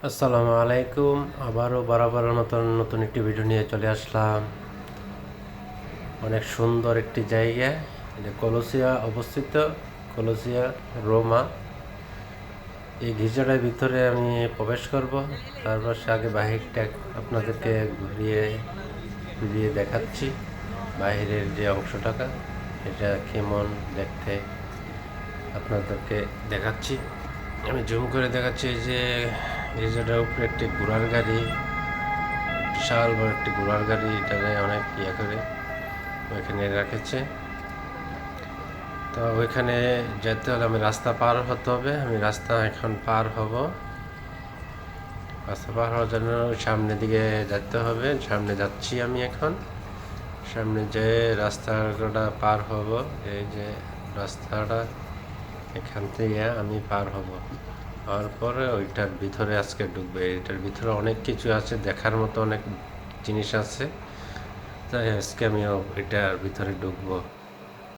আসসালামু আলাইকুম। আবারও বরাবরের মতন নতুন একটি ভিডিও নিয়ে চলে আসলাম। অনেক সুন্দর একটি জায়গা, এটা কলোসিয়া অবস্থিত, কলোসিয়া রোমা। এই গির্জাটার ভিতরে আমি প্রবেশ করব, তারপর আগে বাহিরটা আপনাদেরকে ঘুরিয়ে ঘুরিয়ে দেখাচ্ছি। বাহিরের যে অংশটাকা এটা কেমন দেখতে আপনাদেরকে দেখাচ্ছি। আমি জুম করে দেখাচ্ছি। এই যে গির্জাটার উপরে একটি ঘোড়ার গাড়ি, বিশাল বড় একটি ঘোড়ার গাড়ি, এটাকে অনেক করে ওইখানে রেখেছে। তো ওইখানে যেতে হলে আমি রাস্তা পার হতে হবে। আমি রাস্তা এখন পার হব। রাস্তা পার হওয়ার জন্য সামনের দিকে যেতে হবে। সামনে যাচ্ছি আমি এখন। সামনে যে রাস্তাটা পার হব, এই যে রাস্তাটা, এখান থেকে আমি পার হব। হওয়ার পরে ওইটার ভিতরে আজকে ঢুকবে। এটার ভিতরে অনেক কিছু আছে, দেখার মতো অনেক জিনিস আছে। তাই আজকে আমিও এটার ভিতরে ঢুকবো।